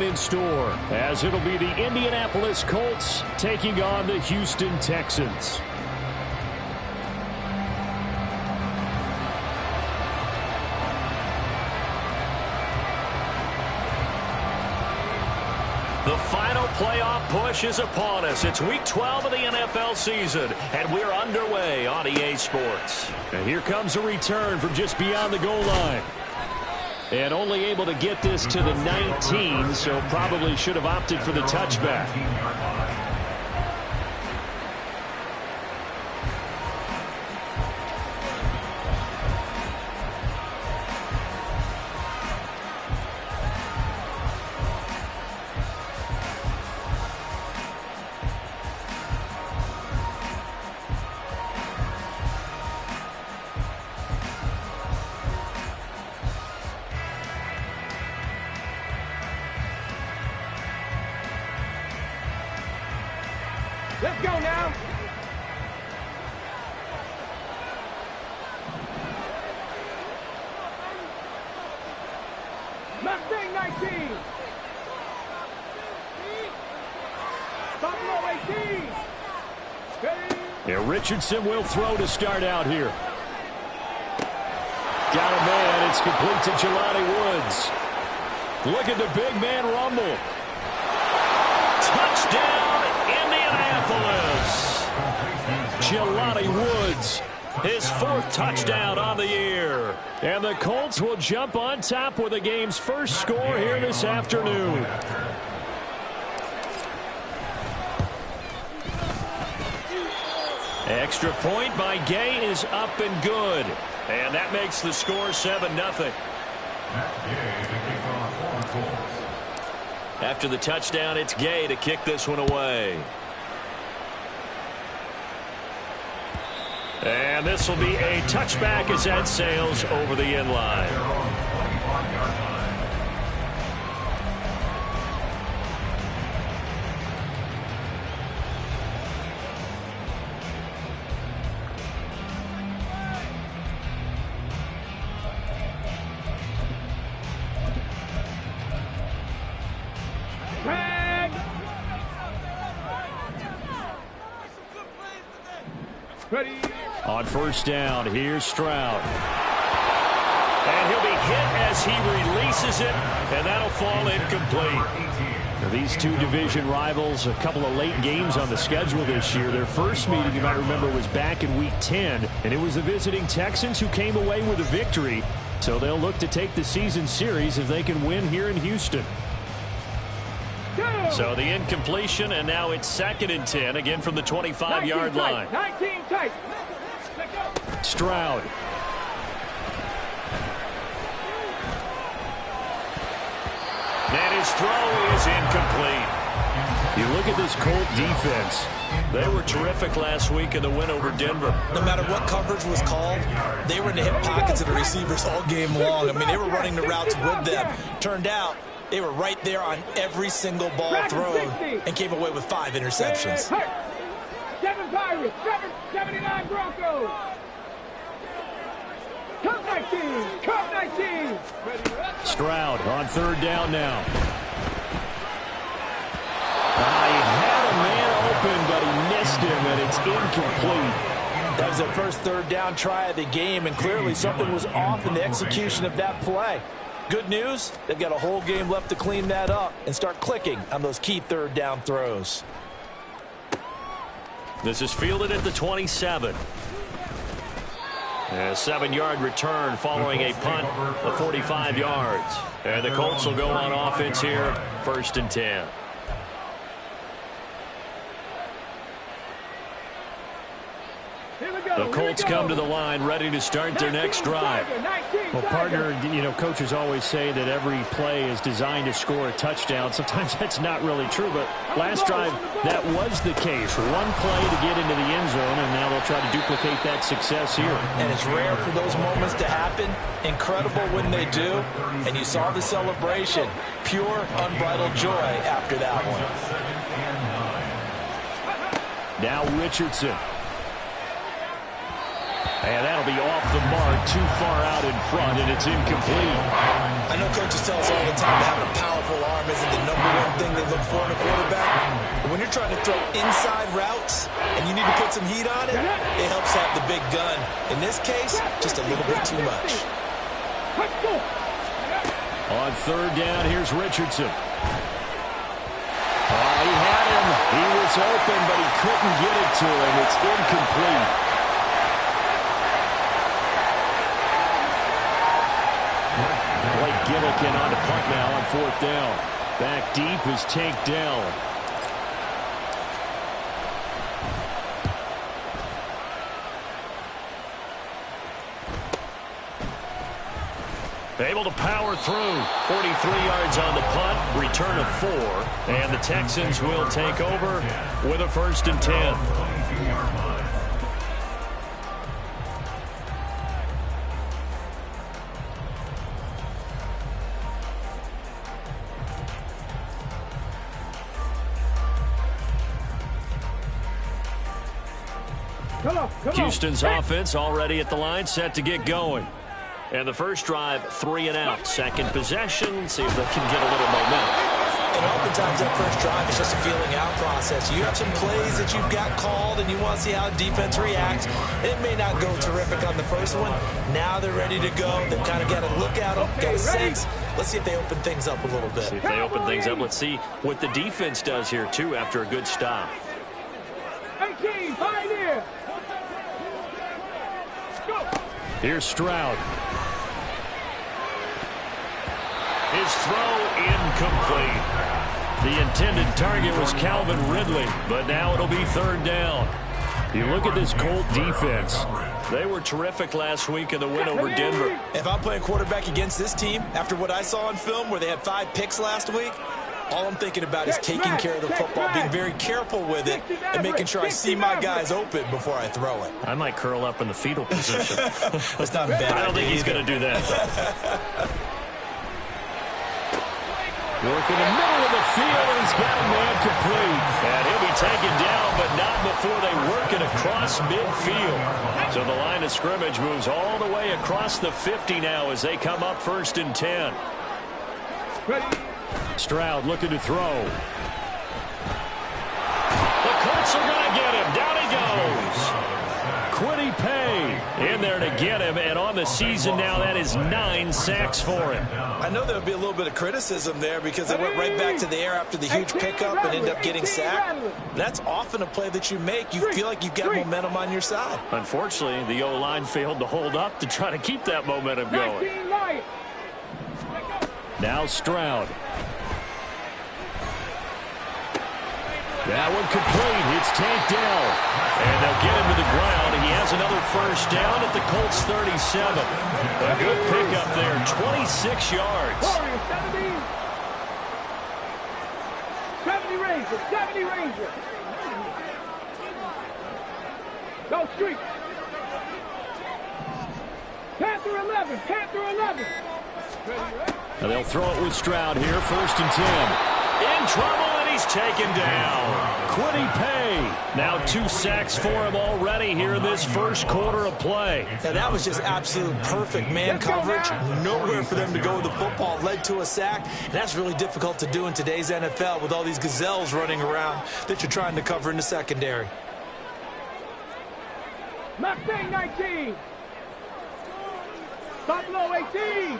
in store, as it'll be the Indianapolis Colts taking on the Houston Texans. The final playoff push is upon us. It's Week 12 of the NFL season, and we're underway on EA Sports. And here comes a return from just beyond the goal line. And only able to get this to the 19, so probably should have opted for the touchback. Let's go now. Mustang 19. Buffalo 18. Ready? Yeah, Richardson will throw to start out here. Got a man. It's complete to Jelani Woods. Look at the big man rumble. Touchdown, Indianapolis. Jelani Woods, his 4th touchdown on the year. And the Colts will jump on top with the game's first score here this afternoon. Extra point by Gay is up and good. And that makes the score 7-0. After the touchdown, it's Gay to kick this one away. And this will be a touchback as that sails over the end line. Ready? On first down, here's Stroud. And he'll be hit as he releases it, and that'll fall incomplete. Now, these two division rivals, a couple of late games on the schedule this year. Their first meeting, you might remember, was back in Week 10, and it was the visiting Texans who came away with a victory. So they'll look to take the season series if they can win here in Houston. So the incompletion, and now it's 2nd and 10, again from the 25-yard line. 19 tight. Stroud. And his throw is incomplete. You look at this Colt defense. They were terrific last week in the win over Denver. No matter what coverage was called, they were in the hip pockets of the receivers all game long. I mean, they were running the routes with them. Turned out, they were right there on every single ball thrown and came away with 5 interceptions. 7 Pirates, 79 Broncos. Cup 19, Cup 19. Stroud on third down now. He had a man open, but he missed him, and it's incomplete. That was their first third down try of the game, and clearly something was off in the execution of that play. Good news, they've got a whole game left to clean that up and start clicking on those key third down throws. This is fielded at the 27. A 7-yard return following a punt of 45 yards. And the Colts will go on offense here, 1st and 10. The Colts come to the line ready to start their next drive. Well, partner, you know, coaches always say that every play is designed to score a touchdown. Sometimes that's not really true, but last drive, that was the case. One play to get into the end zone, and now they'll try to duplicate that success here. And it's rare for those moments to happen. Incredible when they do. And you saw the celebration. Pure, unbridled joy after that one. Now Richardson. And that'll be off the mark, too far out in front, and it's incomplete. I know coaches tell us all the time to have a powerful arm arm isn't the #1 thing they look for in a quarterback. But when you're trying to throw inside routes and you need to put some heat on it, it helps have the big gun. In this case, just a little bit too much. On third down, here's Richardson. He had him. He was open, but he couldn't get it to him. It's incomplete. Blake Gillikin on the punt now on fourth down. Back deep is Tank Dell. Able to power through. 43 yards on the punt. Return of 4. And the Texans will take over with a 1st and 10. Houston's offense already at the line, set to get going. And the first drive, 3 and out. Second possession, see if they can get a little momentum. And oftentimes that first drive is just a feeling out process. You have some plays that you've got called and you want to see how defense reacts. It may not go terrific on the first one. Now they're ready to go. They've kind of got to look at them, get a sense. Let's see if they open things up a little bit. See if they open things up. Let's see what the defense does here, too, after a good stop. 18, Pioneer. Go. Here's Stroud. His throw incomplete. The intended target was Calvin Ridley, but now it'll be third down. You look at this Colt defense. They were terrific last week in the win over Denver. If I'm playing quarterback against this team, after what I saw on film where they had 5 picks last week, all I'm thinking about is taking care of the football, being very careful with it, and making sure I see my guys open before I throw it. I might curl up in the fetal position. That's not a bad idea. I don't think he's going to do that. Work in the middle of the field, and he's got a man complete. And he'll be taken down, but not before they work it across midfield. So the line of scrimmage moves all the way across the 50 now as they come up 1st and 10. Stroud looking to throw. The Colts are going to get him. Down he goes. Quiddy Pay in there to get him, and on the season now, that is 9 sacks for him. I know there would be a little bit of criticism there because they went right back to the air after the huge pickup and ended up getting sacked. That's often a play that you make. You feel like you've got momentum on your side. Unfortunately, the O-line failed to hold up to try to keep that momentum going. Now Stroud. That one complete. It's Tank Dell. And they'll get him to the ground. And he has another first down at the Colts 37. A good pickup there. 26 yards. 70 Rangers. 70 Rangers. Go street. Panther 11. Panther 11. Now they'll throw it with Stroud here. 1st and 10. In trouble, and he's taken down. Quiddy Pay. Now 2 sacks for him already here in this first quarter of play. Now that was just absolute perfect man coverage. Nowhere for them to go with the football. Led to a sack. And that's really difficult to do in today's NFL with all these gazelles running around that you're trying to cover in the secondary. Mustang 19. Buffalo 18.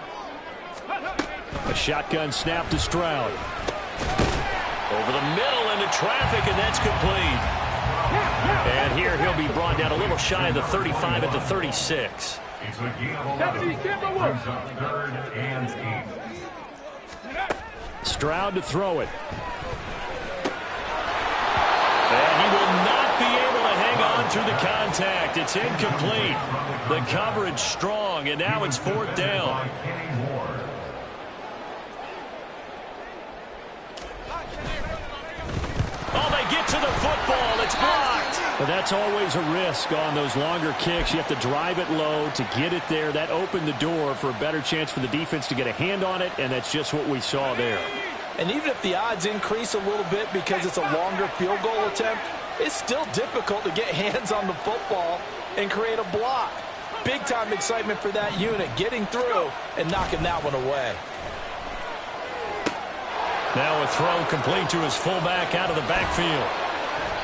A shotgun snap to Stroud. Over the middle into traffic, and that's complete. And here he'll be brought down a little shy of the 35 at the 36. Stroud to throw it. And he will not be able to hang on through the contact. It's incomplete. The coverage strong, and now it's 4th down. Oh, they get to the football. It's blocked. But that's always a risk on those longer kicks. You have to drive it low to get it there. That opened the door for a better chance for the defense to get a hand on it, and that's just what we saw there. And even if the odds increase a little bit because it's a longer field goal attempt, it's still difficult to get hands on the football and create a block. Big-time excitement for that unit, getting through and knocking that one away. Now a throw complete to his fullback out of the backfield.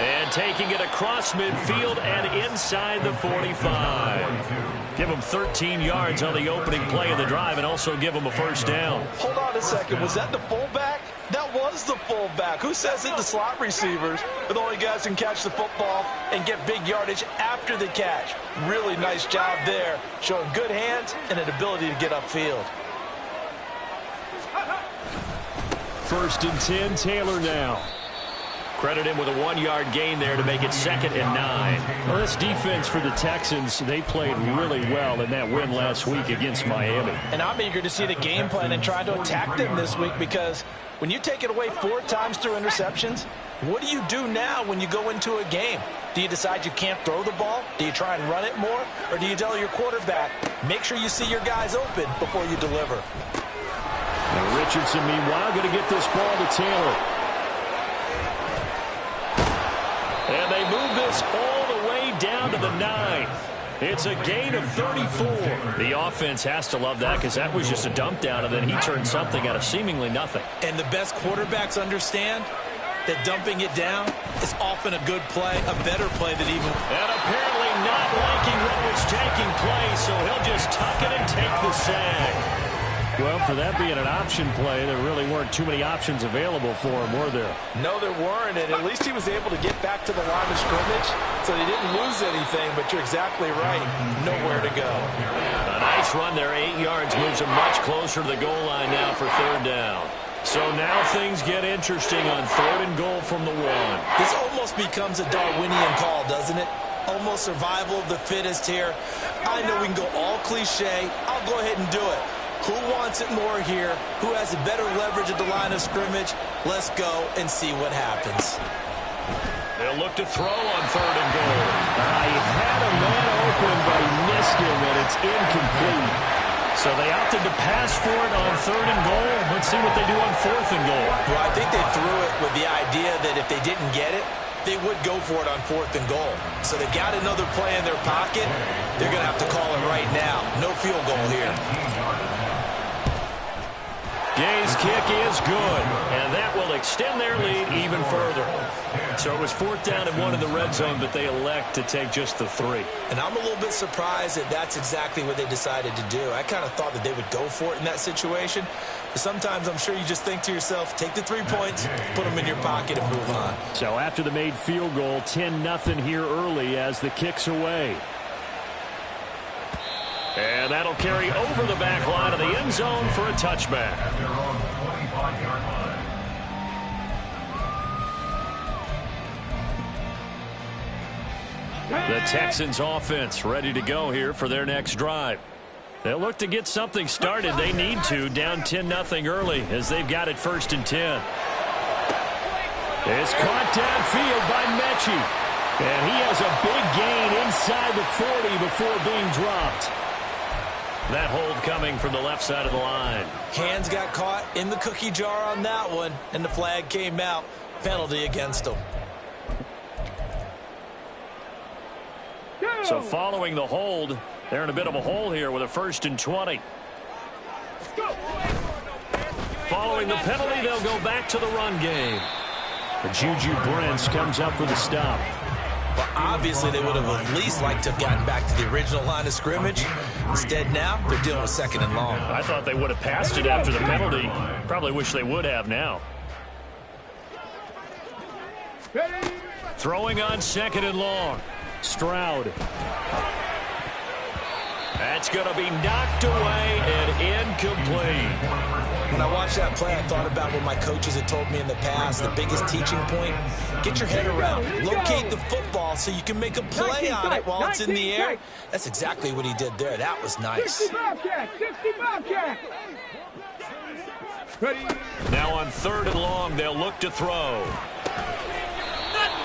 And taking it across midfield and inside the 45. Give him 13 yards on the opening play of the drive and also give him a first down. Hold on a second. Was that the fullback? That was the fullback. Who says it? The slot receivers are the only guys who can catch the football and get big yardage after the catch. Really nice job there, showing good hands and an ability to get upfield. First and 10, Taylor now. Credit him with a 1-yard gain there to make it 2nd and 9. Well, this defense for the Texans, they played really well in that win last week against Miami. And I'm eager to see the game plan and try to attack them this week, because when you take it away 4 times through interceptions, what do you do now when you go into a game? Do you decide you can't throw the ball? Do you try and run it more? Or do you tell your quarterback, make sure you see your guys open before you deliver? Now Richardson, meanwhile, going to get this ball to Taylor. And they move this all the way down to the 9. It's a gain of 34. The offense has to love that, because that was just a dump down, and then he turned something out of seemingly nothing. And the best quarterbacks understand that dumping it down is often a good play, a better play than even... And apparently not liking what was taking place, so he'll just tuck it and take the sack. Well, for that being an option play, there really weren't too many options available for him, were there? No, there weren't, and at least he was able to get back to the line of scrimmage, so he didn't lose anything, but you're exactly right. Nowhere to go. A nice run there, 8 yards, moves him much closer to the goal line now for 3rd down. So now things get interesting on 3rd and goal from the 1. This almost becomes a Darwinian call, doesn't it? Almost survival of the fittest here. I know we can go all cliche. I'll go ahead and do it. Who wants it more here? Who has a better leverage at the line of scrimmage? Let's go and see what happens. They'll look to throw on 3rd and goal. He had a man open, but he missed him, and it's incomplete. So they opted to pass for it on 3rd and goal. Let's see what they do on 4th and goal. Well, I think they threw it with the idea that if they didn't get it, they would go for it on 4th and goal. So they got another play in their pocket. They're going to have to call it right now. No field goal here. Gay's kick is good, and that will extend their lead even further. So it was 4th down and 1 in the red zone, but they elect to take just the 3. And I'm a little bit surprised that that's exactly what they decided to do. I kind of thought that they would go for it in that situation. But sometimes I'm sure you just think to yourself, take the 3 points, put them in your pocket, and move on. So after the made field goal, 10-0 here early as the kick's away. And that'll carry over the back line of the end zone for a touchback. The Texans offense ready to go here for their next drive. They'll look to get something started. They need to, down 10-0 early as they've got it 1st and 10. It's caught downfield by Mechie. And he has a big gain inside the 40 before being dropped. That hold coming from the left side of the line. Hands got caught in the cookie jar on that one, and the flag came out. Penalty against him. So following the hold, they're in a bit of a hole here with a 1st and 20. Following the penalty, they'll go back to the run game. Juju Brents comes up for the stop. Well, obviously, they would have at least liked to have gotten back to the original line of scrimmage. Instead, now, they're dealing with 2nd and long. I thought they would have passed it after the penalty. Probably wish they would have now. Throwing on 2nd and long. Stroud. That's going to be knocked away and incomplete. When I watched that play, I thought about what my coaches had told me in the past. The biggest teaching point, get your head around. Locate the football so you can make a play on it while it's in the air. That's exactly what he did there. That was nice. 60 Bobcat. Ready. Now on 3rd and long, they'll look to throw.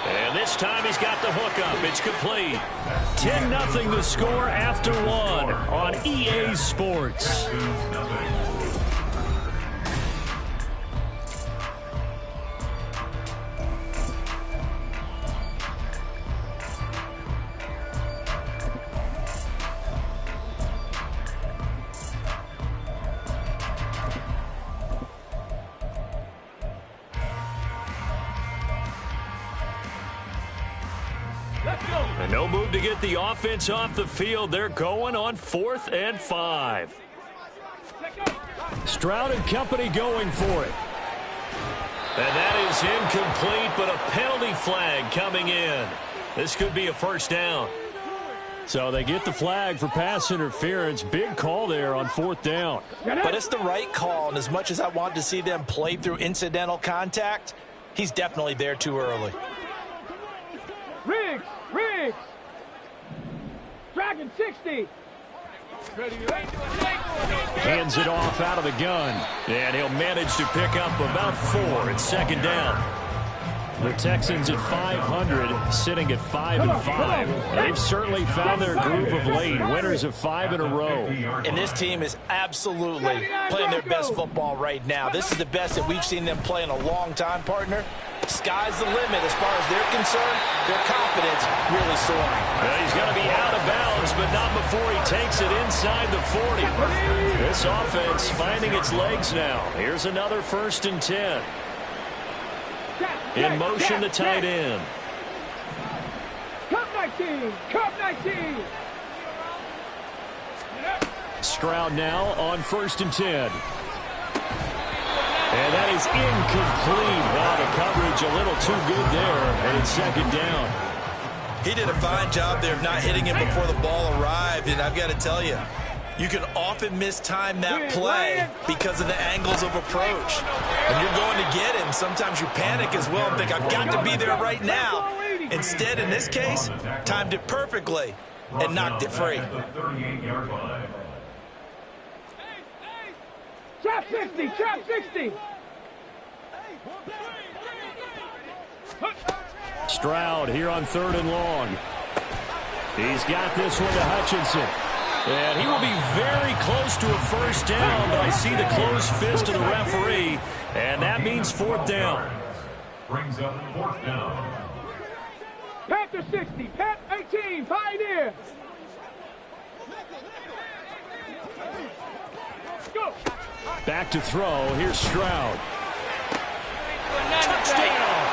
And this time he's got the hook up. It's complete. 10-0 the score after 1 on EA Sports. And no move to get the offense off the field. They're going on 4th and 5. Stroud and company going for it. And that is incomplete, but a penalty flag coming in. This could be a first down. So they get the flag for pass interference. Big call there on 4th down. But it's the right call, and as much as I want to see them play through incidental contact, he's definitely there too early. Riggs! Dragon 60! Hands it off out of the gun. And he'll manage to pick up about 4. It's 2nd down. The Texans at 500, sitting at 5-5. They've certainly found their groove of late. Winners of 5 in a row. And this team is absolutely playing their best football right now. This is the best that we've seen them play in a long time, partner. Sky's the limit as far as they're concerned. Their confidence really soaring. Well, he's going to be out of bounds, but not before he takes it inside the 40. This offense finding its legs now. Here's another 1st and 10. In motion, the tight end. Cup 19! Stroud now on 1st and 10. And that is incomplete. Wow, the coverage a little too good there, and it's 2nd down. He did a fine job there of not hitting him before the ball arrived, and I've got to tell you, you can often mistime that play because of the angles of approach. When you're going to get him, sometimes you panic as well and think, I've got to be there right now. Instead, in this case, timed it perfectly and knocked it free. Trap 60! Stroud here on 3rd and long. He's got this one to Hutchinson. And he will be very close to a first down, but I see the closed fist of the referee, and that means 4th down. Brings up 4th down. Panther 60, Pat 18, Pioneer. Go. Back to throw. Here's Stroud. Touchdown!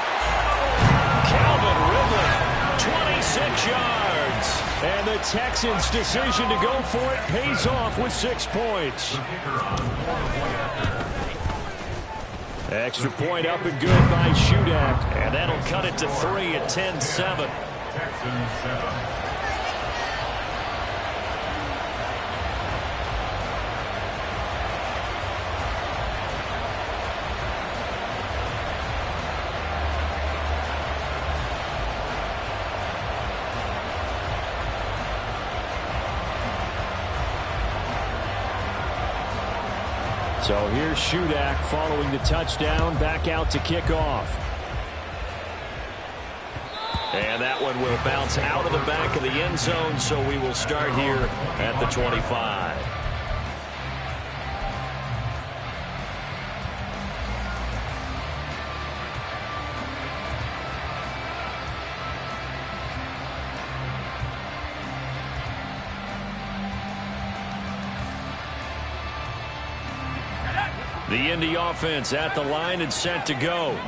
Calvin Ridley, 26 yards. And the Texans' decision to go for it pays off with 6 points. Extra point up and good by Shudak. And that'll cut it to 3 at 10-7. Texans 7. So here's Shudak following the touchdown, back out to kick off. And that one will bounce out of the back of the end zone, so we will start here at the 25. The Indy offense at the line and set to go.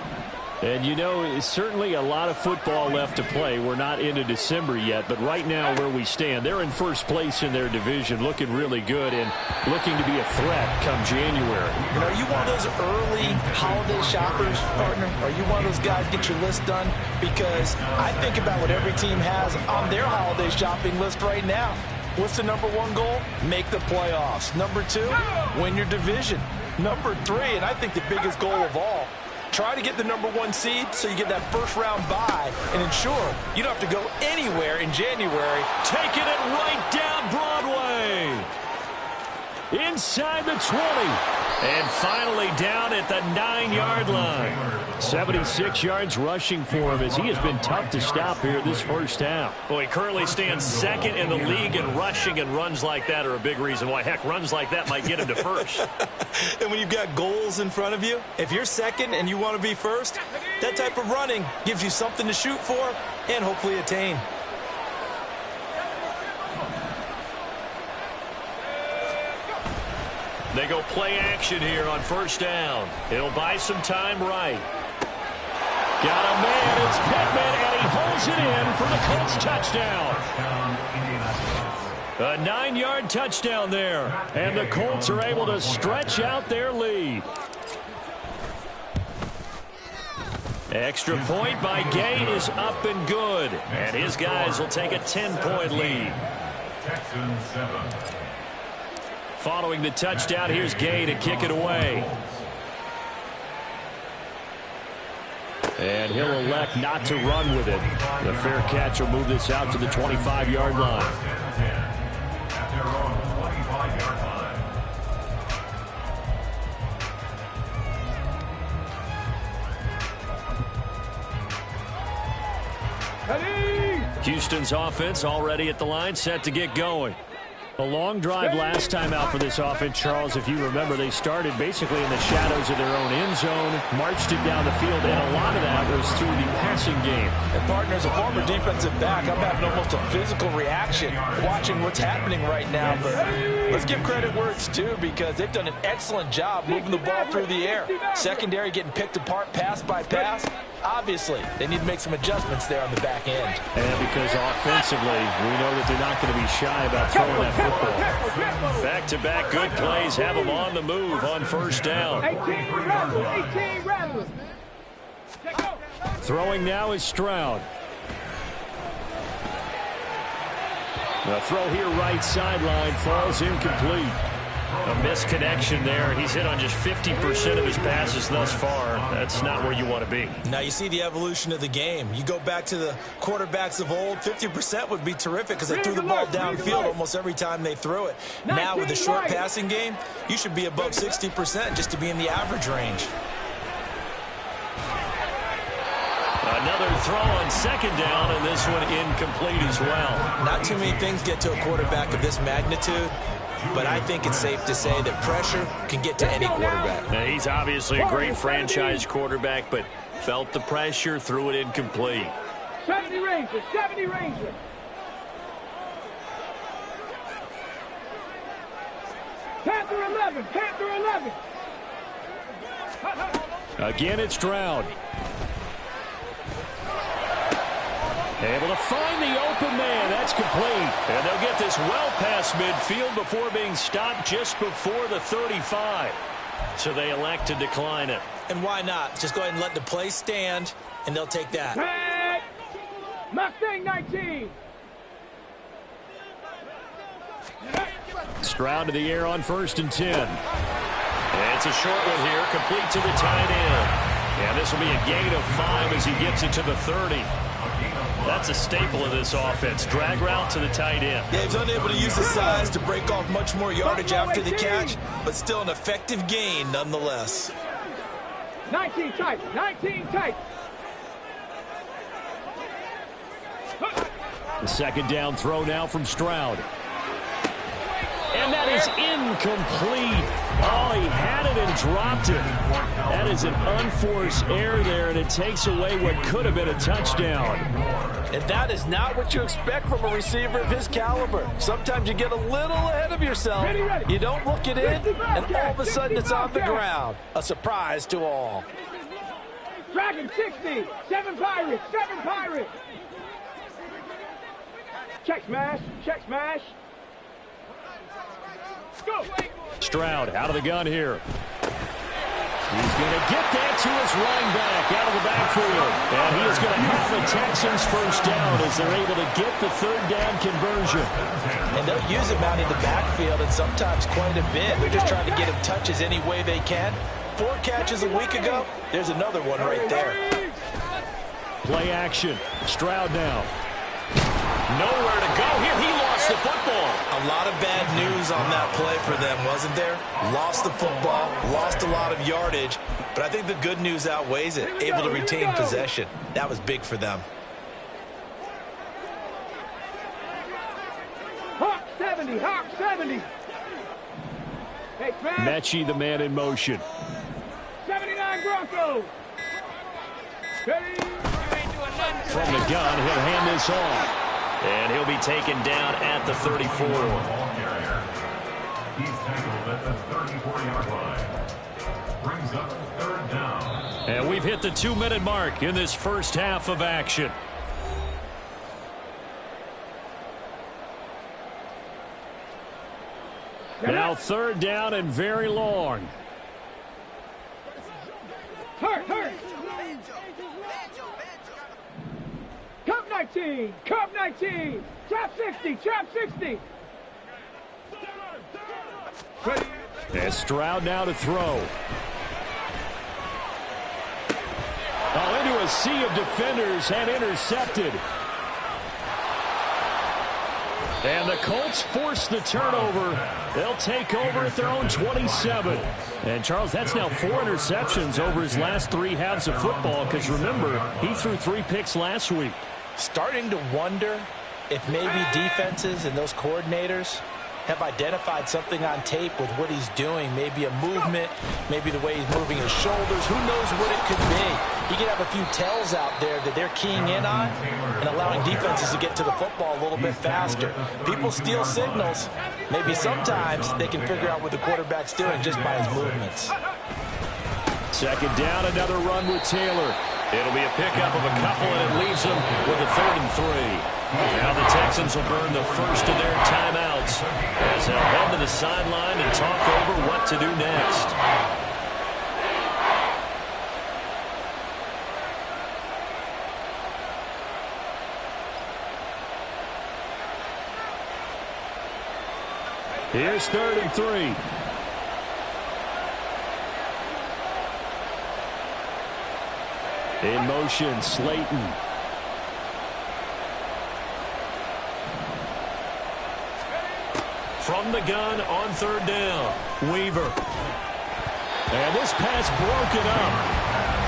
And, you know, it's certainly a lot of football left to play. We're not into December yet, but right now where we stand, they're in first place in their division, looking really good and looking to be a threat come January. You know, are you one of those early holiday shoppers, partner? Are you one of those guys get your list done? Because I think about what every team has on their holiday shopping list right now. What's the #1 goal? Make the playoffs. #2, win your division. #3, and I think the biggest goal of all, try to get the #1 seed so you get that first-round bye and ensure you don't have to go anywhere in January. Taking it right down Broadway. Inside the 20. And finally down at the 9-yard line. 76 yards rushing for him as he has been tough to stop here this first half. Well, he currently stands second in the league in rushing, and runs like that are a big reason why. Heck, runs like that might get him to first. And when you've got goals in front of you, if you're second and you want to be first, that type of running gives you something to shoot for and hopefully attain. They go play action here on first down. It'll buy some time right. Got a man It's Pittman, and he holds it in for the Colts touchdown. A 9-yard touchdown there, and the Colts are able to stretch out their lead. Extra point by Gay is up and good, and his guys will take a 10-point lead. Texans 7. Following the touchdown, here's Gay to kick it away. And he'll elect not to run with it. The fair catch will move this out to the 25-yard line. At their own 25-yard line. Houston's offense already at the line, set to get going. A long drive last time out for this offense, Charles. If you remember, they started basically in the shadows of their own end zone, marched it down the field, and a lot of that was through the passing game. And partner, as a former defensive back, I'm having almost a physical reaction watching what's happening right now. But let's give credit where it's due, because they've done an excellent job moving the ball through the air. Secondary getting picked apart pass by pass. Obviously, they need to make some adjustments there on the back end. And because offensively, we know that they're not going to be shy about throwing that football. Back-to-back good plays have them on the move on first down. 18 rattlers. Throwing now is Stroud. The throw here right sideline falls incomplete. A misconnection there. He's hit on just 50% of his passes thus far. That's not where you want to be. Now you see the evolution of the game. You go back to the quarterbacks of old, 50% would be terrific because they threw the ball downfield almost every time they threw it. Now with the short passing game, you should be above 60% just to be in the average range. Another throw on second down, and this one incomplete as well. Not too many things get to a quarterback of this magnitude, but I think it's safe to say that pressure can get to any quarterback. Now, he's obviously a great franchise quarterback, but felt the pressure, threw it incomplete. 70 Rangers, 70 Rangers. Panther 11, Panther 11. Again, it's Stroud. Able to find the open man. That's complete. And they'll get this well past midfield before being stopped just before the 35. So they elect to decline it. And why not? Just go ahead and let the play stand, and they'll take that. Hey! Mustang 19. Stroud to the air on 1st and 10. And it's a short one here, complete to the tight end. And this will be a gain of 5 as he gets it to the 30. That's a staple of this offense. Drag route to the tight end. Yeah, he's unable to use his size to break off much more yardage after the catch, but still an effective gain nonetheless. 19 tight, 19 tight. The second down throw now from Stroud. And that is incomplete. Oh, he had it and dropped it. That is an unforced error there, and it takes away what could have been a touchdown. And that is not what you expect from a receiver of his caliber. Sometimes you get a little ahead of yourself. You don't look it in, and all of a sudden it's on the ground. A surprise to all. Dragon 60, 7 Pirates, 7 Pirates. Check smash, check smash. Go. Stroud out of the gun here. He's going to get that to his running back out of the backfield. And he is going to have the Texans first down as they're able to get the third down conversion. And they'll use him out in the backfield, and sometimes quite a bit. They're just trying to get him touches any way they can. 4 catches a week ago. There's another one right there. Play action. Stroud now. Nowhere to go here. He lost the football. A lot of bad news on that play for them, wasn't there? Lost the football, lost a lot of yardage, but I think the good news outweighs it. Able to retain possession. That was big for them. Hawk 70, Hawk 70. Hey, smash. Mechie, the man in motion. 79 Broncos. From the gun, he'll hand this off. And he'll be taken down at the 34. Ball carrier. He's tackled at the 34-yard line. Brings up 3rd down. And we've hit the 2-minute mark in this first half of action. Now 3rd down and very long. Hurt. Cup 19. Cup 19. Trap 60. Trap 60. And Stroud now to throw. Oh, into a sea of defenders and intercepted. And the Colts force the turnover. They'll take over at their own 27. And, Charles, that's now 4 interceptions over his last 3 halves of football because, remember, he threw 3 picks last week. Starting to wonder if maybe defenses and those coordinators have identified something on tape with what he's doing. Maybe a movement, maybe the way he's moving his shoulders. Who knows what it could be? He could have a few tells out there that they're keying in on and allowing defenses to get to the football a little bit faster. People steal signals. Maybe sometimes they can figure out what the quarterback's doing just by his movements. 2nd down, another run with Taylor. It'll be a pickup of a couple, and it leaves them with a 3rd and 3. Now the Texans will burn the first of their timeouts as they'll head to the sideline and talk over what to do next. Here's 3rd and 3. In motion, Slayton. From the gun on 3rd down, Weaver. And this pass broken up.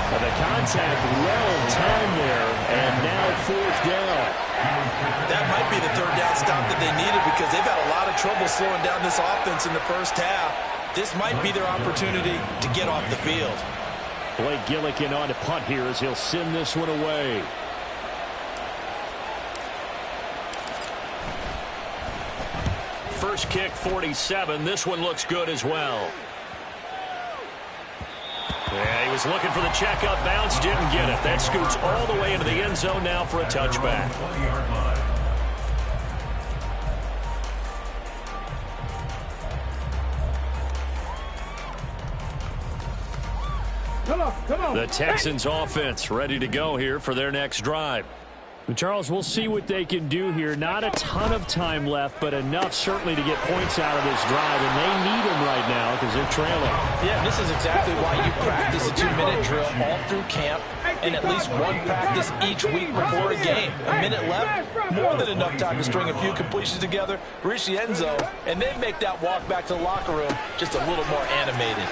And the contact well timed there, and now 4th down. That might be the 3rd down stop that they needed because they've had a lot of trouble slowing down this offense in the first half. This might be their opportunity to get off the field. Blake Gillikin on to punt here as he'll send this one away. First kick, 47. This one looks good as well. Yeah, he was looking for the checkup bounce, didn't get it. That scoots all the way into the end zone now for a touchback. Come on. The Texans offense ready to go here for their next drive. Charles, we'll see what they can do here. Not a ton of time left, but enough certainly to get points out of this drive, and they need them right now because they're trailing. Yeah, this is exactly why you practice a 2-minute drill all through camp and at least one practice each week before a game. A minute left, more than enough time to string a few completions together, reach the end zone, and then make that walk back to the locker room just a little more animated.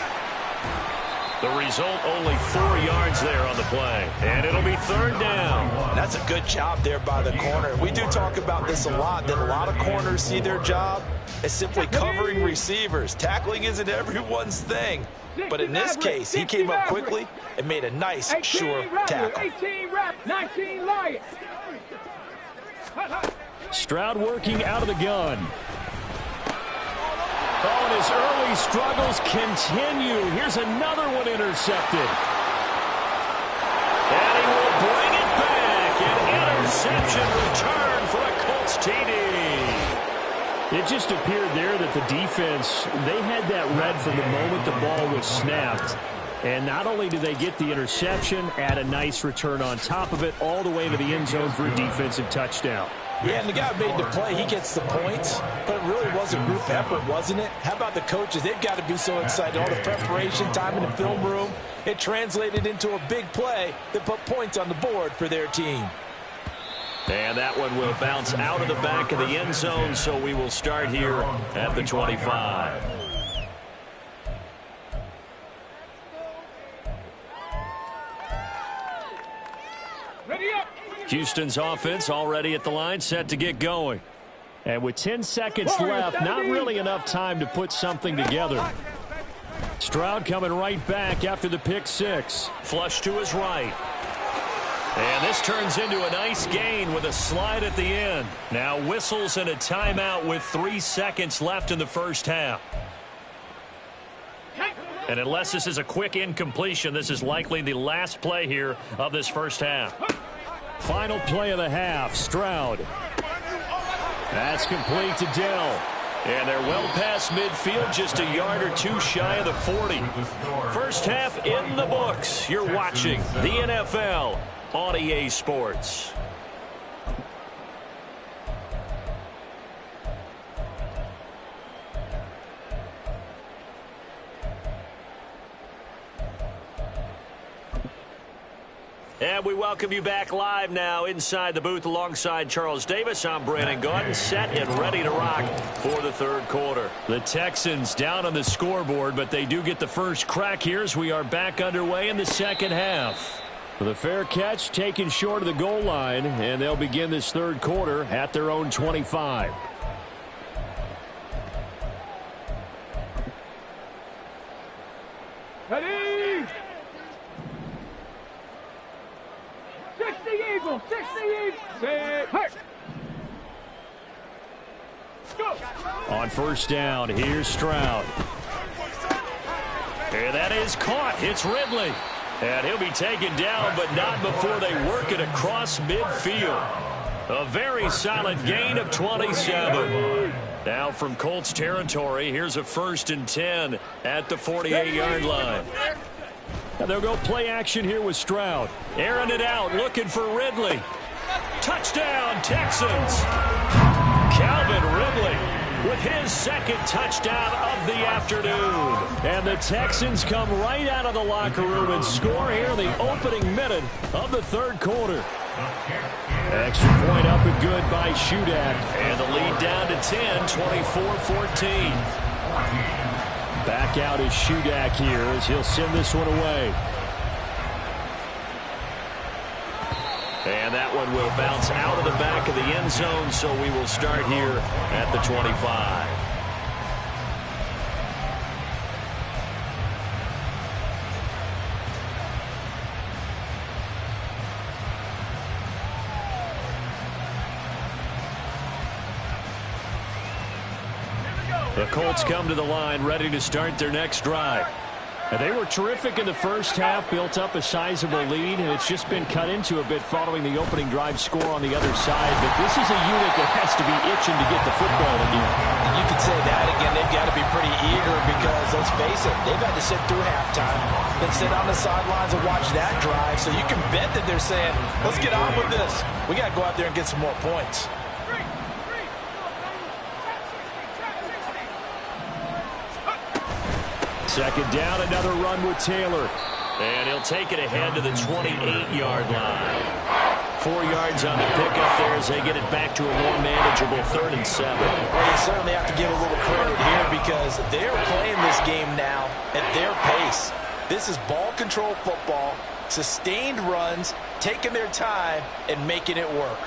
The result, only 4 yards there on the play. And it'll be 3rd down. That's a good job there by the corner. We do talk about this a lot, that a lot of corners see their job as simply covering receivers. Tackling isn't everyone's thing. But in this case, he came up quickly and made a nice, sure tackle. 18 rep, 19 Lions. Stroud working out of the gun. Oh, and his early struggles continue. Here's another one intercepted. And he will bring it back. An interception return for a Colts TD. It just appeared there that the defense, they had that read from the moment the ball was snapped. And not only did they get the interception, add a nice return on top of it, all the way into the end zone for a defensive touchdown. Yeah, and the guy who made the play, he gets the points, but it really was a group effort, wasn't it? How about the coaches? They've got to be so excited. All the preparation, time in the film room, it translated into a big play that put points on the board for their team. And that one will bounce out of the back of the end zone, so we will start here at the 25. Ready up. Houston's offense already at the line, set to get going. And with 10 seconds left, not really enough time to put something together. Stroud coming right back after the pick six. Flush to his right. And this turns into a nice gain with a slide at the end. Now whistles and a timeout with 3 seconds left in the first half. And unless this is a quick incompletion, this is likely the last play here of this first half. Final play of the half, Stroud. That's complete to Dell. And they're well past midfield, just a yard or two shy of the 40. First half in the books. You're watching the NFL on EA Sports. And we welcome you back live now inside the booth alongside Charles Davis. I'm Brandon Gaudin, set and ready to rock for the third quarter. The Texans down on the scoreboard, but they do get the first crack here as we are back underway in the second half. The fair catch taken short of the goal line, and they'll begin this third quarter at their own 25. Ready? 60 Eagles, 60 Eagles. Set. Hurt. Go. On first down, here's Stroud. And that is caught. It's Ridley. And he'll be taken down, but not before they work it across midfield. A very solid gain of 27. Now from Colts territory, here's a 1st and 10 at the 48-yard line. And they'll go play action here with Stroud. Airing it out, looking for Ridley. Touchdown, Texans. Calvin Ridley with his second touchdown of the afternoon. And the Texans come right out of the locker room and score here in the opening minute of the third quarter. Extra point up and good by Shudak. And the lead down to 10, 24-14. Back out is Shudak here as he'll send this one away. And that one will bounce out of the back of the end zone, so we will start here at the 25. The Colts come to the line ready to start their next drive. And they were terrific in the first half, built up a sizable lead, and it's just been cut into a bit following the opening drive score on the other side. But this is a unit that has to be itching to get the football again. You could say that again. They've got to be pretty eager because, let's face it, they've had to sit through halftime, then sit on the sidelines and watch that drive. So you can bet that they're saying, let's get on with this. We got to go out there and get some more points. Second down, another run with Taylor. And he'll take it ahead to the 28-yard line. 4 yards on the pickup there as they get it back to a more manageable 3rd and 7. Well, you certainly have to give a little credit here because they're playing this game now at their pace. This is ball control football, sustained runs, taking their time, and making it work.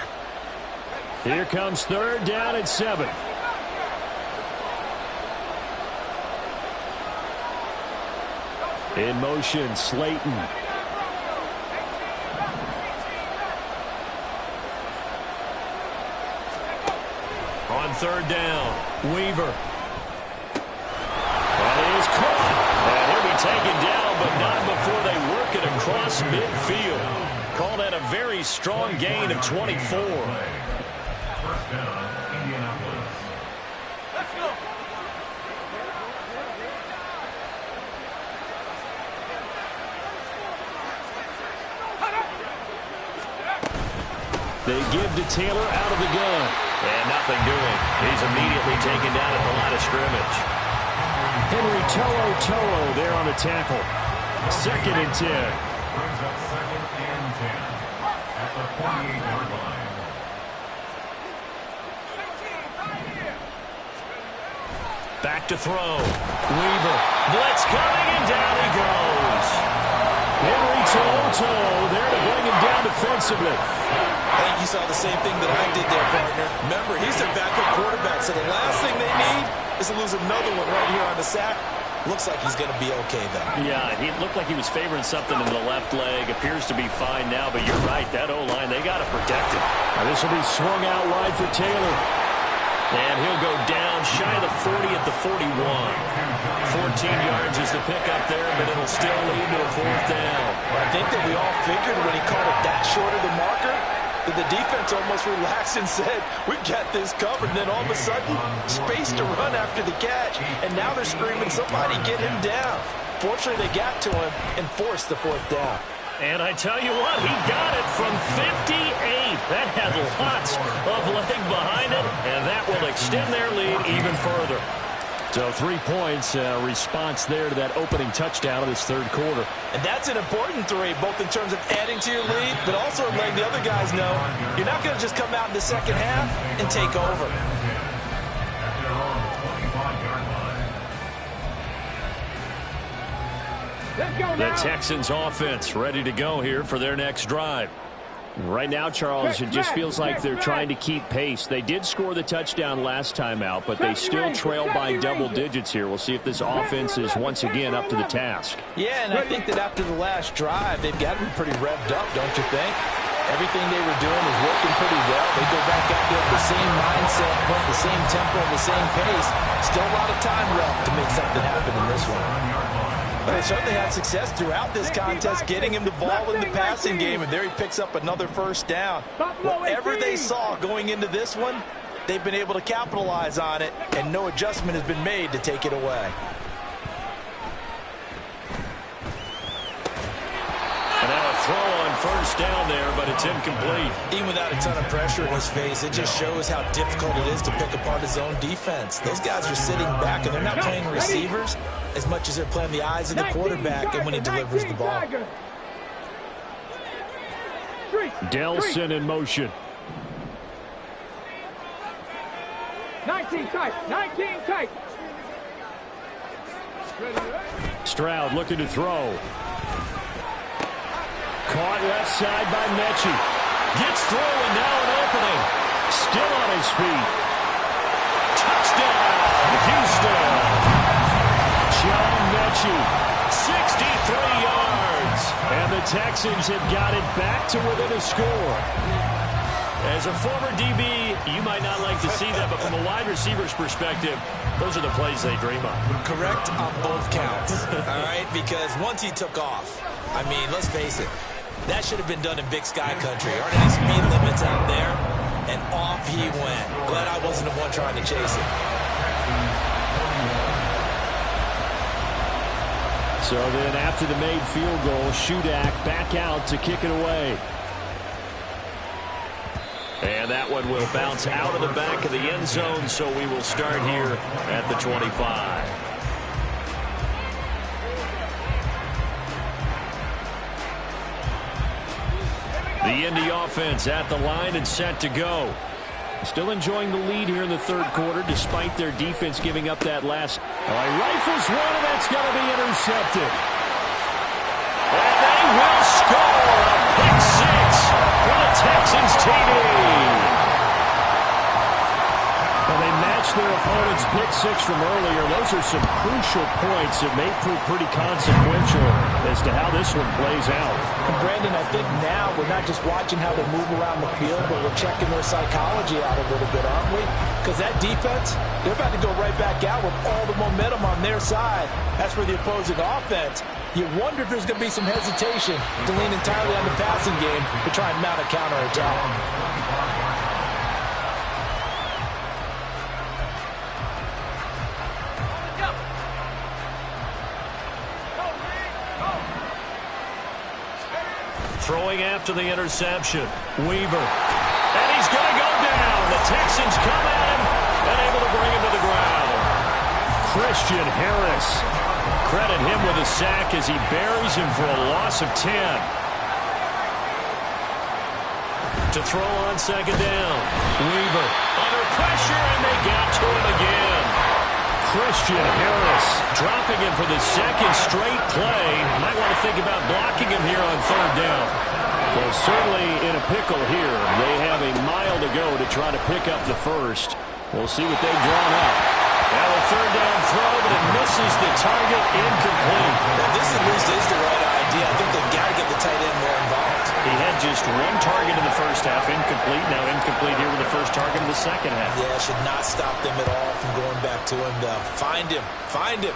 Here comes 3rd down and 7. In motion, Slayton. On 3rd down, Weaver. That is caught. And he'll be taken down, but not before they work it across midfield. Call that a very strong gain of 24. First down, Indianapolis. Let's go. They give to Taylor out of the gun. And nothing doing. He's immediately taken down at the line of scrimmage. Henry To'o there on the tackle. 2nd and 10. Brings up 2nd and 10 at the 48-yard line. Back to throw. Weaver. Blitz coming, and down he goes. Henry To'o there to bring him down defensively. I think you saw the same thing that I did there, partner. Remember, he's their backup quarterback, so the last thing they need is to lose another one right here on the sack. Looks like he's going to be okay, though. Yeah, he looked like he was favoring something in the left leg. Appears to be fine now, but you're right. That O-line, they got to protect him. Now this will be swung out wide for Taylor. And he'll go down shy of the 40 at the 41. 14 yards is the pickup there, but it'll still lead to a 4th down. I think that we all figured when he called it that short of the marker that the defense almost relaxed and said, we've got this covered. And then all of a sudden, space to run after the catch. And now they're screaming, somebody get him down. Fortunately, they got to him and forced the 4th down. And I tell you what, he got it from 58. That had lots of leg behind it, and that will extend their lead even further. So 3 points, response there to that opening touchdown of this 3rd quarter. And that's an important 3, both in terms of adding to your lead, but also letting the other guys know you're not going to just come out in the second half and take over. The Texans offense ready to go here for their next drive. Right now, Charles, it just feels like they're trying to keep pace. They did score the touchdown last time out, but they still trail by double digits here. We'll see if this offense is once again up to the task. Yeah, and I think that after the last drive, they've got to be pretty revved up, don't you think? Everything they were doing is working pretty well. They go back out there with the same mindset, with the same tempo, and the same pace. Still a lot of time left to make something happen in this one. But they certainly had success throughout this contest, getting him the ball in the passing game, and there he picks up another 1st down. Whatever they saw going into this one, they've been able to capitalize on it, and no adjustment has been made to take it away. And now a throw on 1st down there, but it's incomplete. Even without a ton of pressure in his face, it just shows how difficult it is to pick apart his own defense. Those guys are sitting back, and they're not playing receivers as much as they're playing the eyes of the quarterback and when he delivers the ball. Delson in motion. 19 tight, 19 tight. Stroud looking to throw. Caught left side by Mechie. Gets through and now an opening. Still on his feet. Touchdown, Houston. John Mechie, 63 yards. And the Texans have got it back to within a score. As a former DB, you might not like to see that, but from a wide receiver's perspective, those are the plays they dream of. Correct on both counts, all right? Because once he took off, I mean, let's face it, that should have been done in Big Sky country. Aren't any speed limits out there? And off he went. Glad I wasn't the one trying to chase it. So then after the made field goal, Shudak back out to kick it away. And that one will bounce out of the back of the end zone, so we will start here at the 25. The Indy offense at the line and set to go. Still enjoying the lead here in the 3rd quarter, despite their defense giving up that last. Rifles one, and that's going to be intercepted. And they will score a pick 6 for the Texans TD. Well, they matched their opponent's pick 6 from earlier. Those are some crucial points that may prove pretty consequential as to how this one plays out. And Brandon, I think now we're not just watching how they move around the field, but we're checking their psychology out a little bit, aren't we? Because that defense, they're about to go right back out with all the momentum on their side. That's for the opposing offense. You wonder if there's going to be some hesitation to lean entirely on the passing game to try and mount a counterattack. Throwing after the interception. Weaver. And he's going to go down. The Texans come at him and able to bring him to the ground. Christian Harris. Credit him with a sack as he buries him for a loss of 10. To throw on 2nd down. Weaver under pressure, and they got to him again. Christian Harris dropping him for the 2nd straight play. Might want to think about blocking him here on 3rd down. Well, certainly in a pickle here. They have a mile to go to try to pick up the 1st. We'll see what they've drawn up. Now a 3rd down throw, but it misses the target, incomplete. Well, this at least is the right idea. I think they've got to get the tight end more involved. He had just one target in the first half, incomplete. Now incomplete here with the first target of the second half. Yeah, should not stop them at all from going back to him, though. Find him. Find him.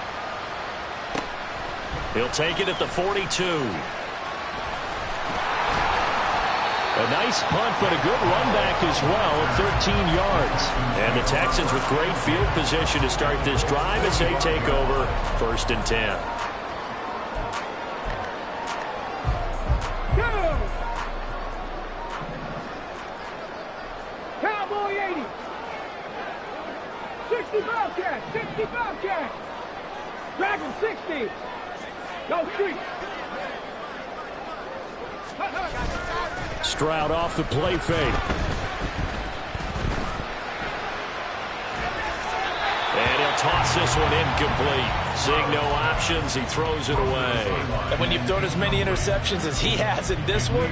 He'll take it at the 42. A nice punt, but a good run back as well, 13 yards. And the Texans with great field position to start this drive as they take over 1st and 10. Go! Cowboy 80. 65 catch. 65 catch. Dragon 60. Go street. Stroud off the play fake. And he'll toss this one incomplete. Seeing no options, he throws it away. And when you've thrown as many interceptions as he has in this one,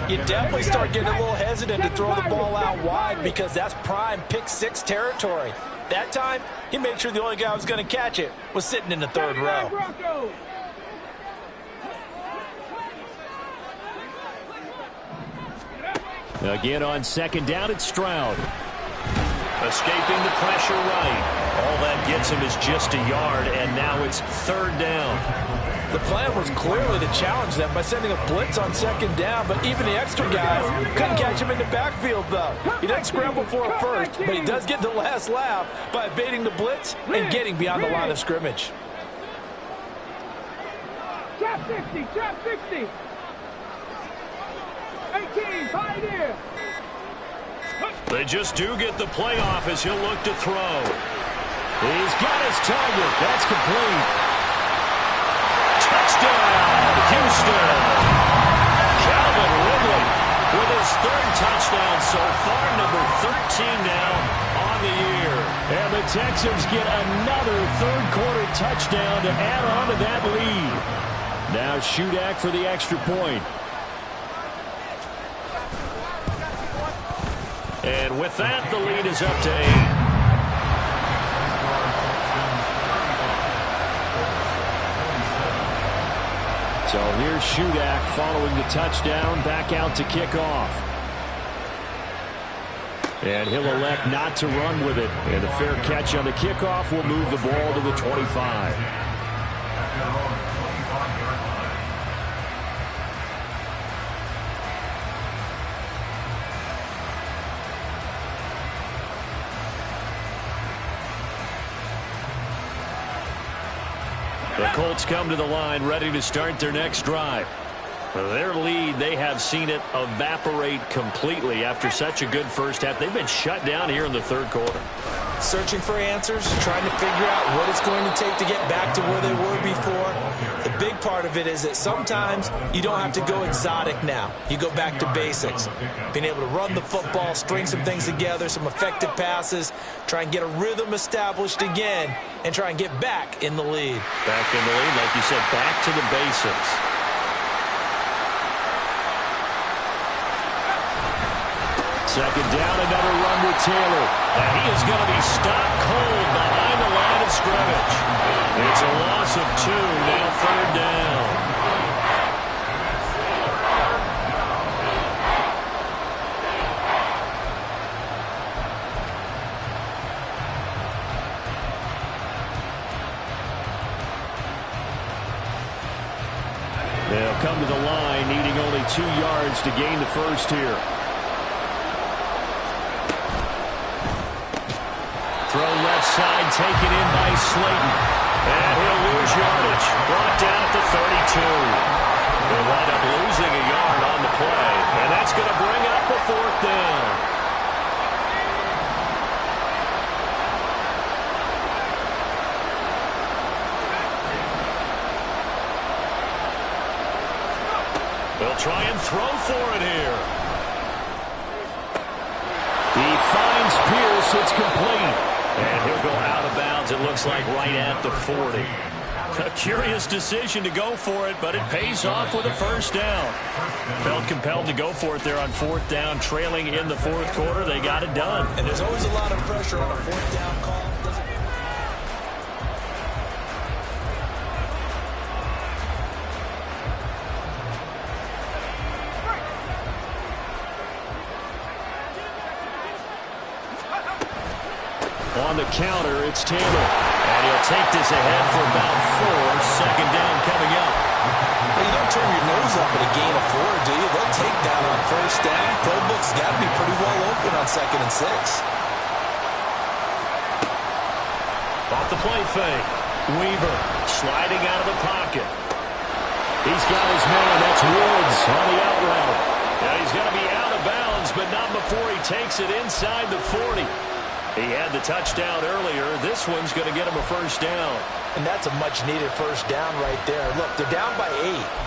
you definitely start getting a little hesitant to throw the ball out wide because that's prime pick 6 territory. That time, he made sure the only guy who was going to catch it was sitting in the 3rd row. Again on 2nd down, it's Stroud. Escaping the pressure right. All that gets him is just a yard, and now it's 3rd down. The plan was clearly to challenge them by sending a blitz on 2nd down, but even the extra guys couldn't catch him in the backfield, though. He doesn't scramble for it first, but he does get the last laugh by evading the blitz and getting beyond the line of scrimmage. Trap 60, trap 60. 18, Pioneer. They just do get the playoff as he'll look to throw. He's got his target. That's complete. Touchdown, Houston. Calvin Ridley with his 3rd touchdown so far, number 13 now on the year. And the Texans get another 3rd quarter touchdown to add on to that lead. Now Shudak for the extra point. And with that, the lead is up to 8. So here's Shudak following the touchdown, back out to kick off. And he'll elect not to run with it. And a fair catch on the kickoff will move the ball to the 25. The Colts come to the line ready to start their next drive. Their lead, they have seen it evaporate completely after such a good first half. They've been shut down here in the 3rd quarter. Searching for answers, trying to figure out what it's going to take to get back to where they were before. The big part of it is that sometimes you don't have to go exotic now. You go back to basics. Being able to run the football, string some things together, some effective passes, try and get a rhythm established again, and try and get back in the lead. Back in the lead, like you said, back to the basics. Second down, another run with Taylor. And he is going to be stopped cold behind the line of scrimmage. It's a loss of 2, now 3rd down. They'll come to the line, needing only 2 yards to gain the first here. Throw left side, taken in by Slayton. And he'll lose yardage. Brought down at the 32. They'll wind up losing a yard on the play. And that's going to bring up a 4th down. They'll try and throw for it here. He finds Pierce. It's complete. And he'll go out of bounds, it looks like, right at the 40. A curious decision to go for it, but it pays off with a 1st down. Felt compelled to go for it there on 4th down, trailing in the 4th quarter. They got it done. And there's always a lot of pressure on a 4th down call. on the counter. It's Taylor. And he'll take this ahead for about 4. Second down coming up. Well, you don't turn your nose up at a gain of 4, do you? They'll take that on first down. Playbook's got to be pretty well open on 2nd and 6. Off the play fake. Weaver sliding out of the pocket. He's got his man. That's Woods on the out route. Now he's going to be out of bounds, but not before he takes it inside the 40. He had the touchdown earlier. This one's going to get him a first down. And that's a much-needed first down right there. Look, they're down by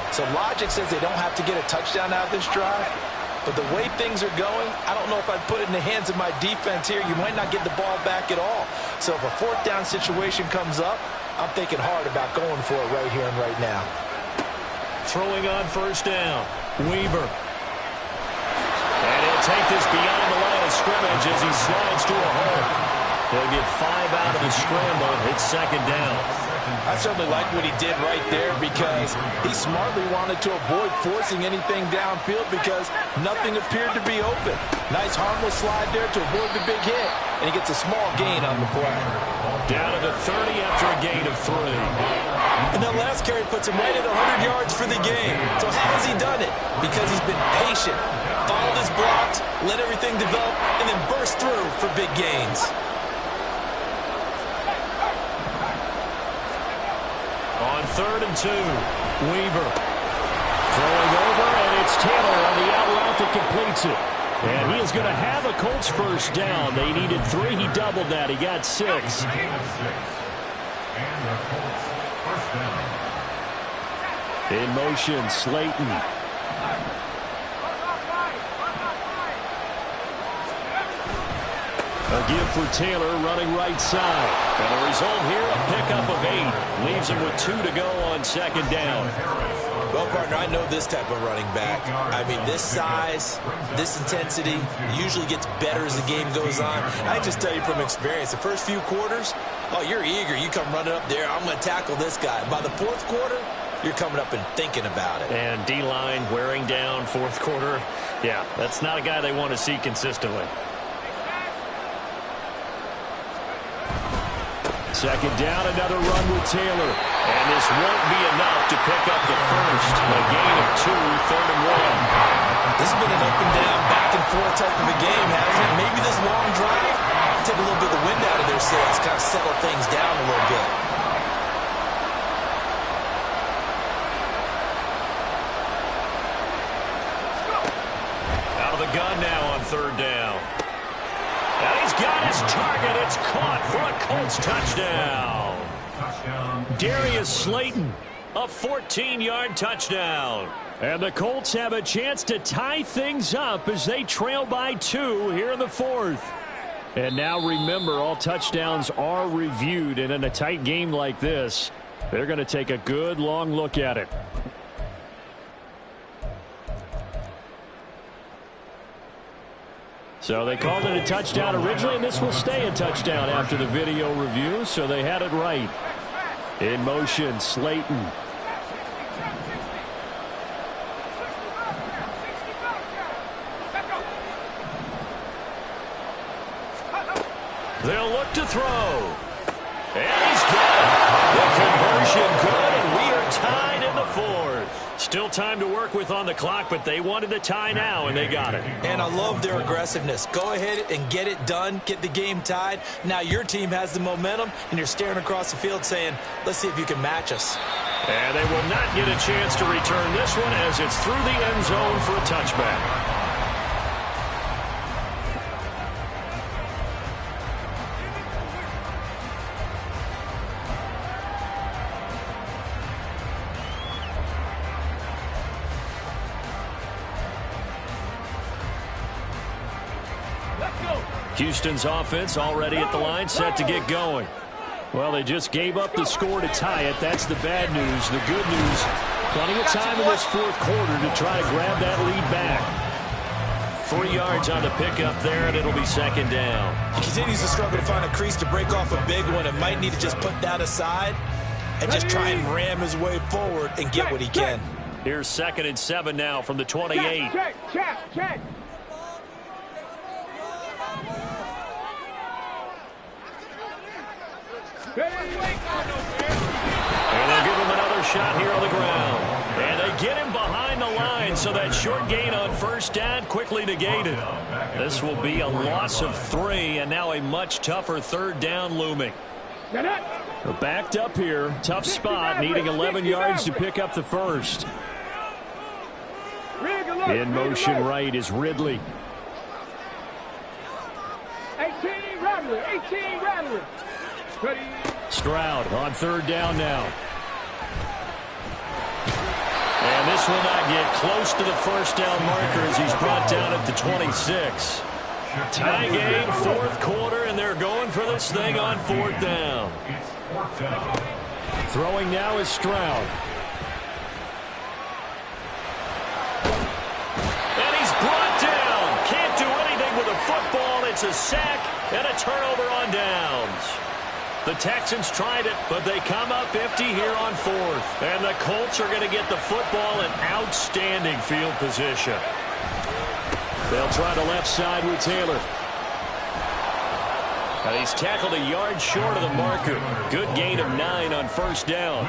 8. So logic says they don't have to get a touchdown out of this drive. But the way things are going, I don't know if I'd put it in the hands of my defense here. You might not get the ball back at all. So if a 4th down situation comes up, I'm thinking hard about going for it right here and right now. Throwing on first down. Weaver. And he'll take this beyond the line of scrimmage as he slides to a hole. He'll get 5 out of the scramble. It's second down. I certainly like what he did right there because he smartly wanted to avoid forcing anything downfield because nothing appeared to be open. Nice harmless slide there to avoid the big hit, and he gets a small gain on the play. Down to the 30 after a gain of 3. And that last carry puts him right at 100 yards for the game. So how has he done it? Because he's been patient, followed his blocks, let everything develop, and then burst through for big gains. On 3rd and 2, Weaver. Throwing over, and it's Taylor on the out route that completes it. And he is going to have a Colts first down. They needed 3. He doubled that. He got 6. And the Colts first down. In motion, Slayton. A give for Taylor running right side. And the result here, a pickup of 8. Leaves him with 2 to go on second down. Well, partner, I know this type of running back. I mean, this size, this intensity usually gets better as the game goes on. I just tell you from experience, the first few quarters, oh, you're eager. You come running up there, I'm going to tackle this guy. By the 4th quarter, you're coming up and thinking about it. And D-line wearing down 4th quarter. Yeah, that's not a guy they want to see consistently. Second down, another run with Taylor. And this won't be enough to pick up the first. A gain of 2, 3rd and 1. This has been an up and down, back and forth type of a game, hasn't it? Maybe this long drive take a little bit of the wind out of their sails, kind of settle things down a little bit. Out of the gun now on 3rd down. And he's got his target. It's caught for a Colts touchdown. Darius Slayton, a 14-yard touchdown. And the Colts have a chance to tie things up as they trail by 2 here in the 4th. And now remember, all touchdowns are reviewed. And in a tight game like this, they're going to take a good long look at it. So they called it a touchdown originally, and this will stay a touchdown after the video review, so they had it right. In motion, Slayton. They'll look to throw. And he's got it. The conversion good, and we are tied in the 4th. Still time to work with on the clock, but they wanted the tie now, and they got it. And I love their aggressiveness. Go ahead and get it done, get the game tied. Now your team has the momentum, and you're staring across the field saying, let's see if you can match us. And they will not get a chance to return this one as it's through the end zone for a touchback. Houston's offense already at the line, set to get going. Well, they just gave up the score to tie it. That's the bad news. The good news, plenty of time in this 4th quarter to try to grab that lead back. 3 yards on the pickup there, and it'll be second down. He continues to struggle to find a crease to break off a big one and might need to just put that aside and just try and ram his way forward and get what he can. Here's 2nd and 7 now from the 28. Check. shot here on the ground. And they get him behind the line, so that short gain on first down quickly negated. This will be a loss of 3, and now a much tougher third down looming. They're backed up here. Tough spot, needing 11 yards to pick up the first. In motion right is Ridley. 18 Rattler, 18 Rattler. Stroud on third down now. And this will not get close to the first down marker as he's brought down at the 26. Tie game, fourth quarter, and they're going for this thing on fourth down. Throwing now is Stroud. And he's brought down. Can't do anything with a football. It's a sack and a turnover on downs. The Texans tried it, but they come up empty here on fourth. And the Colts are going to get the football in outstanding field position. They'll try the left side with Taylor. And he's tackled a yard short of the marker. Good gain of 9 on first down.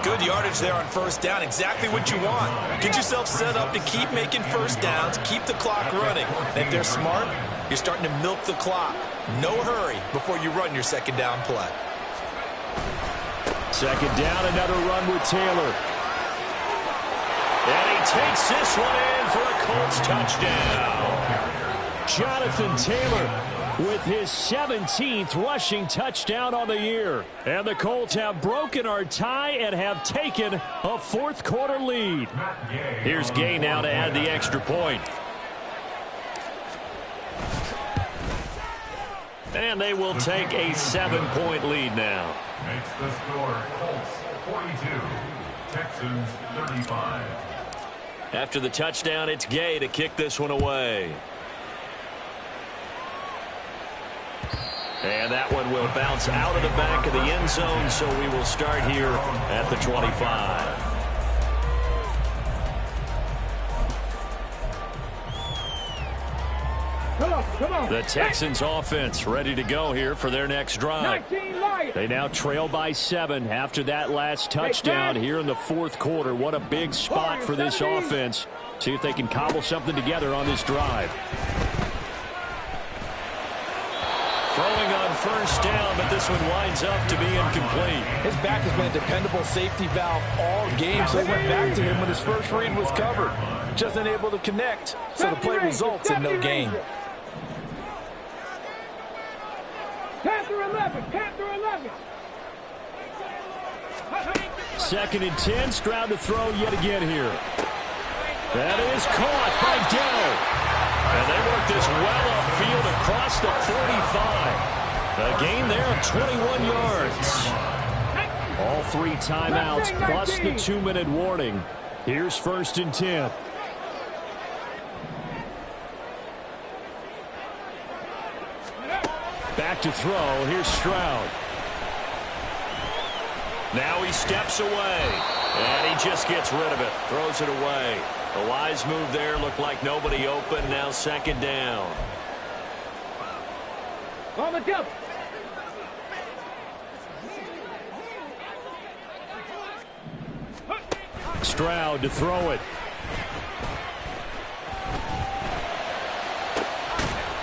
Good yardage there on first down. Exactly what you want. Get yourself set up to keep making first downs, keep the clock running. And if they're smart, you're starting to milk the clock. No hurry before you run your second down play. Second down, another run with Taylor. And he takes this one in for a Colts touchdown. Jonathan Taylor with his 17th rushing touchdown on the year. And the Colts have broken our tie and have taken a fourth quarter lead. Here's Gay now to add the extra point. And they will take a 7-point lead now. Makes the score Colts 42, Texans 35. After the touchdown, it's Gay to kick this one away. And that one will bounce out of the back of the end zone, so we will start here at the 25. Come on. The Texans offense ready to go here for their next drive. They now trail by 7 after that last touchdown here in the fourth quarter. What a big spot for this offense. See if they can cobble something together on this drive. Throwing on first down, but this one winds up to be incomplete. His back has been a dependable safety valve all game, so he went back to him when his first read was covered. Just unable to connect, so the play results in no gain. Panther 11, Panther 11. Second and 10, Stroud to throw yet again here. That is caught by Dell. And they work this well upfield across the 45. A gain there of 21 yards. All 3 timeouts plus the 2-minute warning. Here's first and 10. Back to throw. Here's Stroud. Now he steps away. And he just gets rid of it. Throws it away. A wise move there. Looked like nobody open. Now second down. On the double. Stroud to throw it.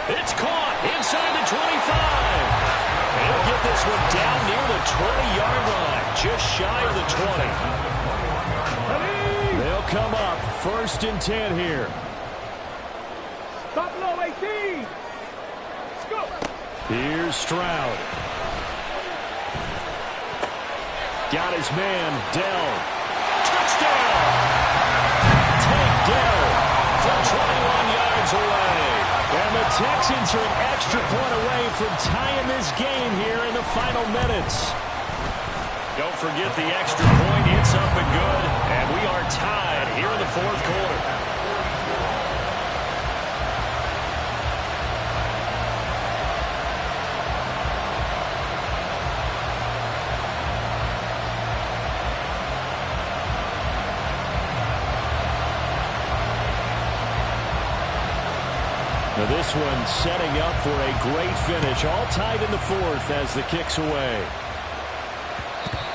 It's caught inside the 25. He'll get this one down near the 20-yard line. Just shy of the 20. They'll come up first and 10 here. Buffalo 18. Go. Here's Stroud. Got his man, Dell. Touchdown! Take Dell from 21 yards away. And the Texans are an extra point away from tying this game here in the final minutes. Don't forget the extra point. It's up and good. And we are tied here in the fourth quarter. Now this one setting up for a great finish. All tied in the fourth as the kick's away.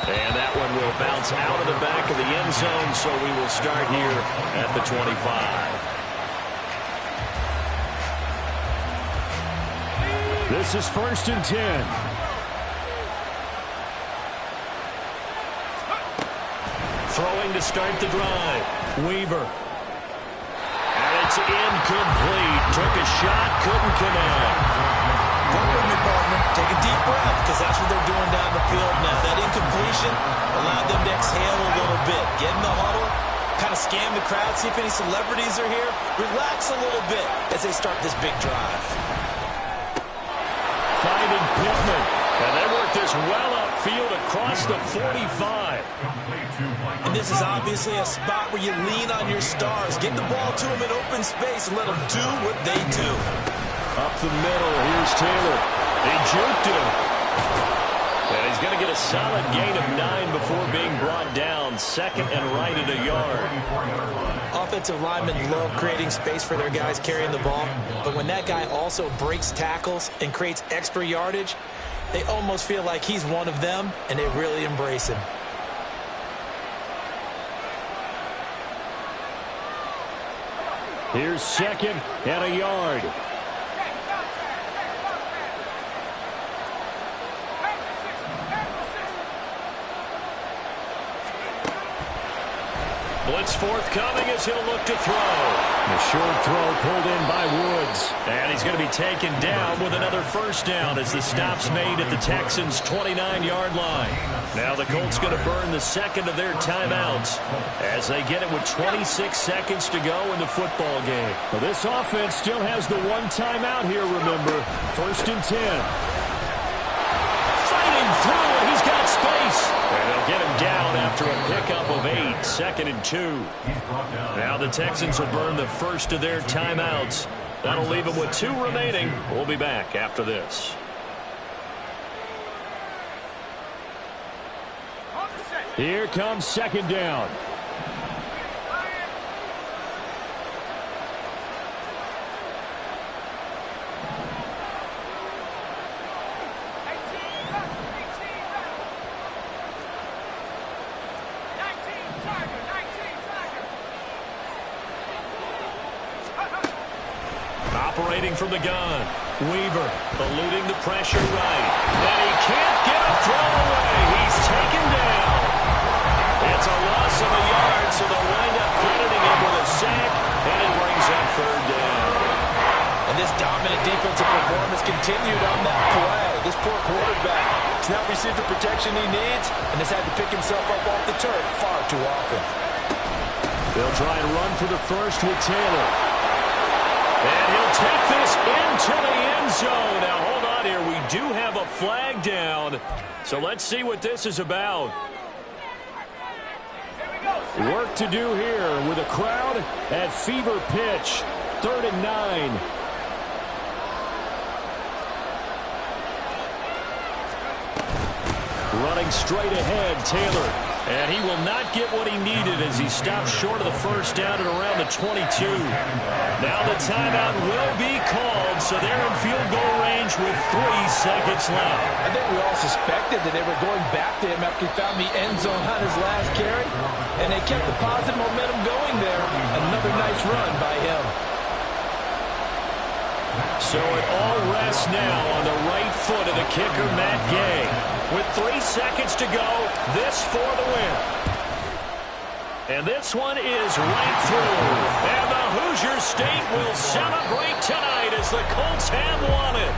And that one will bounce out of the back of the end zone, so we will start here at the 25. This is 1st and 10. Throwing to start the drive. Weaver. And it's incomplete. Took a shot, couldn't connect. Work with me, partner. Take a deep breath, because that's what they're doing down the field now. That incompletion allowed them to exhale a little bit. Get in the huddle, kind of scan the crowd, see if any celebrities are here. Relax a little bit as they start this big drive. Finding Pittman. And they work this well upfield across the 45. And this is obviously a spot where you lean on your stars. Get the ball to them in open space and let them do what they do. Up the middle, here's Taylor. They juked him. And he's going to get a solid gain of 9 before being brought down. 2nd and right at a yard. Offensive linemen love creating space for their guys carrying the ball. But when that guy also breaks tackles and creates extra yardage, they almost feel like he's one of them, and they really embrace him. Here's 2nd and a yard. Blitz forthcoming as he'll look to throw. The short throw pulled in by Woods. And he's going to be taken down with another 1st down as the stop's made at the Texans' 29-yard line. Now the Colts going to burn the 2nd of their timeouts as they get it with 26 seconds to go in the football game. Well, this offense still has the one timeout here, remember. 1st and 10. Fighting through, and he's got space. And they'll get him down after a pickup of 8. 2nd and 2. Now the Texans will burn the 1st of their timeouts. That'll leave them with 2 remaining. We'll be back after this. Here comes 2nd down. Operating from the gun. Weaver eluding the pressure right. And he can't get a throw away. He's taken down. It's a loss of a yard, so they'll wind up crediting him with a sack, and it brings up 3rd down. And this dominant defensive performance continued on that play. This poor quarterback has not received the protection he needs and has had to pick himself up off the turf far too often. They'll try and run for the 1st with Taylor. And he'll take this into the end zone. Now, hold on here. We do have a flag down. So let's see what this is about. Work to do here with a crowd at fever pitch. 3rd and 9. Running straight ahead, Taylor. And he will not get what he needed as he stopped short of the 1st down at around the 22. Now the timeout will be called, so they're in field goal range with 3 seconds left. I think we all suspected that they were going back to him after he found the end zone on his last carry, and they kept the positive momentum going there. Another nice run by him. So it all rests now on the right foot of the kicker, Matt Gay. With 3 seconds to go, this for the win. And this one is right through. And the Hoosier State will celebrate tonight as the Colts have won it.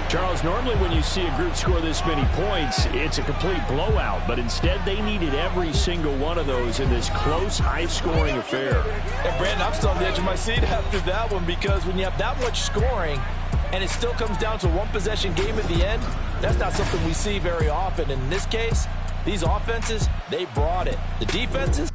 Charles, normally when you see a group score this many points, it's a complete blowout. But instead, they needed every single one of those in this close, high-scoring affair. And Brandon, I'm still on the edge of my seat after that one, because when you have that much scoring and it still comes down to one possession game at the end, that's not something we see very often. In this case, these offenses, they brought it. The defenses,